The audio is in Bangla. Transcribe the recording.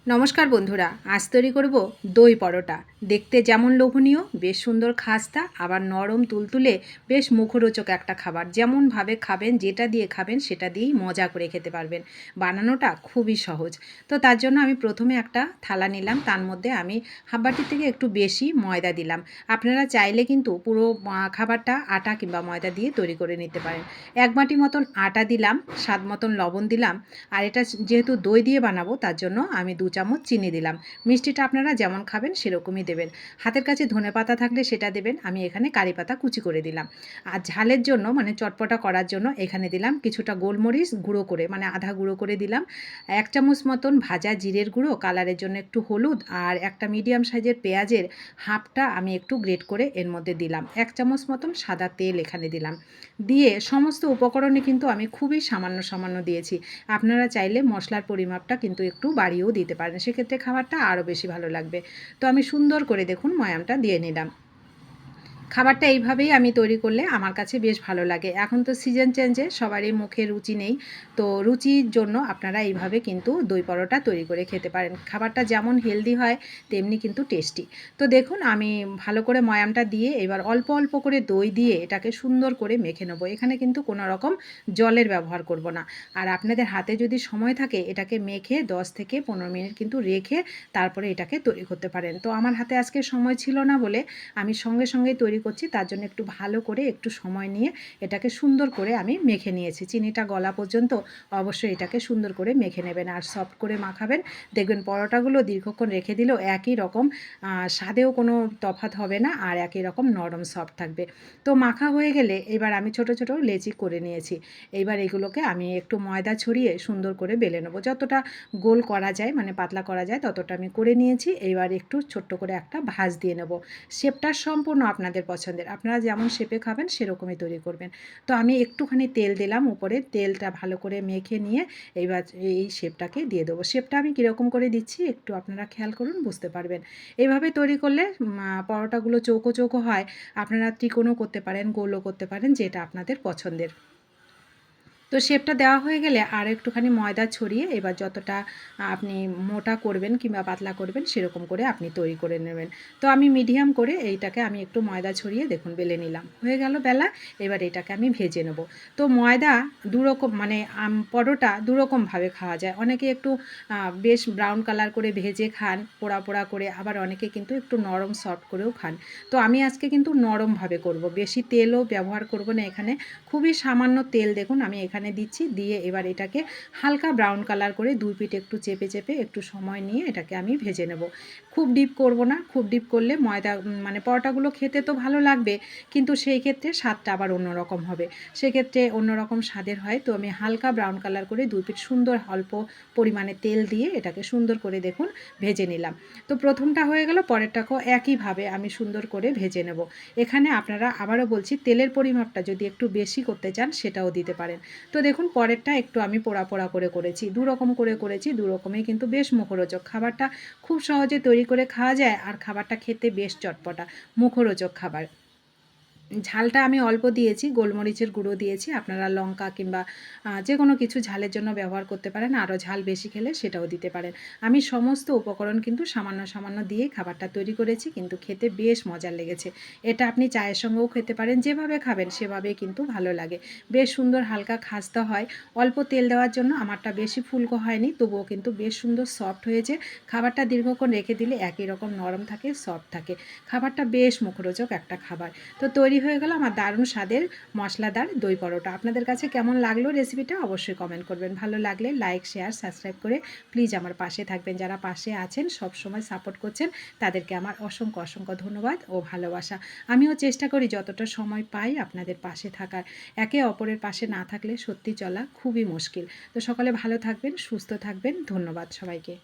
নমস্কার বন্ধুরা, আজ তৈরি করব দই পরোটা। দেখতে যেমন লোভনীয়, বেশ সুন্দর খাস্তা, আবার নরম তুলতুলে বেশ মুখরোচক একটা খাবার। যেমনভাবে খাবেন, যেটা দিয়ে খাবেন সেটা দিয়েই মজা করে খেতে পারবেন। বানানোটা খুবই সহজ। তো তার জন্য আমি প্রথমে একটা থালা নিলাম, তার মধ্যে আমি হাফ বাটির থেকে একটু বেশি ময়দা দিলাম। আপনারা চাইলে কিন্তু পুরো খাবারটা আটা কিংবা ময়দা দিয়ে তৈরি করে নিতে পারেন। 1 বাটি মতন আটা দিলাম, স্বাদ মতন লবণ দিলাম, আর এটা যেহেতু দই দিয়ে বানাবো তার জন্য আমি 2 চামচ চিনি দিলাম। মিষ্টিটা আপনারা যেমন খাবেন সেরকমই দেবেন। হাতের কাছে ধনেপাতা থাকলে সেটা দেবেন। আমি এখানে কারি পাতা কুচি করে দিলাম। আর ঝালের জন্য মানে চটপটা করার জন্য এখানে দিলাম কিছুটা গোলমরিচ গুঁড়ো করে, মানে আধা গুঁড়ো করে দিলাম। 1 চামচ মতন ভাজা জিরের গুঁড়ো, কালারের জন্য একটু হলুদ, আর একটা মিডিয়াম সাইজের পেঁয়াজের হাফটা আমি একটু গ্রেট করে এর মধ্যে দিলাম। 1 চামচ মতন সাদা তেল এখানে দিলাম। দিয়ে সমস্ত উপকরণে কিন্তু আমি খুবই সামান্য সামান্য দিয়েছি। আপনারা চাইলে মশলার পরিমাপটা কিন্তু একটু বাড়িয়েও দিতে পারেন, সেক্ষেত্রে খাবারটা আরও বেশি ভালো লাগবে। তো আমি সুন্দর করে দেখুন ময়ামটা দিয়ে নিলাম। খাবারটা এইভাবেই আমি তৈরি করলে আমার কাছে বেশ ভালো লাগে। এখন তো সিজন চেঞ্জে সবারই মুখে রুচি নেই। তো রুচির জন্য আপনারা এইভাবে কিন্তু দই পরোটা তৈরি করে খেতে পারেন। খাবারটা যেমন হেলদি হয় তেমনি কিন্তু টেস্টি। তো দেখুন আমি ভালো করে ময়ামটা দিয়ে এবার অল্প অল্প করে দই দিয়ে এটাকে সুন্দর করে মেখে নেব। এখানে কিন্তু কোনো রকম জলের ব্যবহার করব না। আর আপনাদের হাতে যদি সময় থাকে এটাকে মেখে 10 থেকে 15 মিনিট কিন্তু রেখে তারপরে এটাকে তৈরি করতে পারেন। তো আমার হাতে আজকে সময় ছিল না বলে আমি সঙ্গে সঙ্গে তৈরি করছি, তার জন্য একটু ভালো করে একটু সময় নিয়ে এটাকে সুন্দর করে আমি মেখে নিয়েছি। চিনিটা গলা পর্যন্ত অবশ্যই এটাকে সুন্দর করে মেখে নেবেন আর সফট করে মাখাবেন। দেখবেন পরোটাগুলো দীর্ঘক্ষণ রেখে দিলেও একই রকম স্বাদেও কোনো তফাৎ হবে না, আর একই রকম নরম সফট থাকবে। তো মাখা হয়ে গেলে এবার আমি ছোট ছোট লেচি করে নিয়েছি। এইবার এগুলোকে আমি একটু ময়দা ছড়িয়ে সুন্দর করে বেলে নেবো। যতটা গোল করা যায় মানে পাতলা করা যায় ততটা আমি করে নিয়েছি। এইবার একটু ছোট্ট করে একটা ভাঁজ দিয়ে নেব। শেপটা সম্পূর্ণ আপনাদের পছন্দের, আপনারা যেমন শেপে খাবেন সেরকমই তৈরি করবেন। তো আমি একটুখানি তেল দিলাম উপরে, তেলটা ভালো করে মেখে নিয়ে এইবার এই শেপটাকে দিয়ে দেবো। শেপটা আমি কীরকম করে দিচ্ছি একটু আপনারা খেয়াল করুন, বুঝতে পারবেন। এইভাবে তৈরি করলে পরোটাগুলো চৌকো চৌকো হয়। আপনারা ত্রিকোণও করতে পারেন, গোলও করতে পারেন, যেটা আপনাদের পছন্দের। তো শেপটা দেওয়া হয়ে গেলে আর একটুখানি ময়দা ছড়িয়ে এবার যতটা আপনি মোটা করবেন কিংবা পাতলা করবেন সেরকম করে আপনি তৈরি করে নেবেন। তো আমি মিডিয়াম করে এইটাকে আমি একটু ময়দা ছড়িয়ে দেখুন বেলে নিলাম, হয়ে গেল বেলা। এবার এটাকে আমি ভেজে নেব। তো ময়দা দুরকম মানে পরোটা দুরকমভাবে খাওয়া যায়। অনেকে একটু বেশ ব্রাউন কালার করে ভেজে খান, পোড়া পোড়া করে, আবার অনেকে কিন্তু একটু নরম সফট করেও খান। তো আমি আজকে কিন্তু নরমভাবে করব, বেশি তেলও ব্যবহার করব না এখানে। খুবই সামান্য তেল দেখুন আমি এখানে দিচ্ছি, দিয়ে এবার এটাকে হালকা ব্রাউন কালার করে দুই পিঠ একটু চেপে চেপে একটু সময় নিয়ে এটাকে আমি ভেজে নেব। খুব ডিপ করব না, খুব ডিপ করলে ময়দা মানে পরোটাগুলো খেতে তো ভালো লাগবে কিন্তু সেই ক্ষেত্রে স্বাদটা আবার অন্যরকম হবে, সেক্ষেত্রে অন্যরকম স্বাদের হয়। তো আমি হালকা ব্রাউন কালার করে দুই পিঠ সুন্দর অল্প পরিমাণে তেল দিয়ে এটাকে সুন্দর করে দেখুন ভেজে নিলাম। তো প্রথমটা হয়ে গেল, পরেরটাকেও একইভাবে আমি সুন্দর করে ভেজে নেব। এখানে আপনারা আবারও বলছি তেলের পরিমাপটা যদি একটু বেশি করতে চান সেটাও দিতে পারেন। তো দেখুন পরেরটা একটু আমি পোড়া পোড়া করে করেছি, দু রকম করে করেছি, দু রকমই কিন্তু বেশ মুখরোচক। খাবারটা খুব সহজে তৈরি করে খাওয়া যায় আর খাবারটা খেতে বেশ চটপটা মুখরোচক খাবার। ঝালটা আমি অল্প দিয়েছি, গোলমরিচের গুঁড়ো দিয়েছি, আপনারা লঙ্কা কিংবা যে কোনো কিছু ঝালের জন্য ব্যবহার করতে পারেন, আরও ঝাল বেশি খেলে সেটাও দিতে পারেন। আমি সমস্ত উপকরণ কিন্তু সামান্য সামান্য দিয়ে খাবারটা তৈরি করেছি, কিন্তু খেতে বেশ মজার লেগেছে। এটা আপনি চায়ের সঙ্গেও খেতে পারেন, যেভাবে খাবেন সেভাবেই কিন্তু ভালো লাগে। বেশ সুন্দর হালকা খাস্তা হয়। অল্প তেল দেওয়ার জন্য আমারটা বেশি ফুলকো হয়নি, তবুও কিন্তু বেশ সুন্দর সফট হয়েছে। খাবারটা দীর্ঘক্ষণ রেখে দিলে একই রকম নরম থাকে, সফট থাকে। খাবারটা বেশ মুখরোচক একটা খাবার। তো তৈরি হয়ে গেল আমার দারুণ স্বাদের মশলাদার দই পরোটা। আপনাদের কাছে কেমন লাগলো রেসিপিটা অবশ্যই কমেন্ট করবেন। ভালো লাগলে লাইক, শেয়ার, সাবস্ক্রাইব করে প্লিজ আমার পাশে থাকবেন। যারা পাশে আছেন, সব সময় সাপোর্ট করছেন, তাদেরকে আমার অসংখ্য অসংখ্য ধন্যবাদ ও ভালোবাসা। আমিও চেষ্টা করি যতটা সময় পাই আপনাদের পাশে থাকার। একে অপরের পাশে না থাকলে সত্যি চলা খুবই মুশকিল। তো সকলে ভালো থাকবেন, সুস্থ থাকবেন। ধন্যবাদ সবাইকে।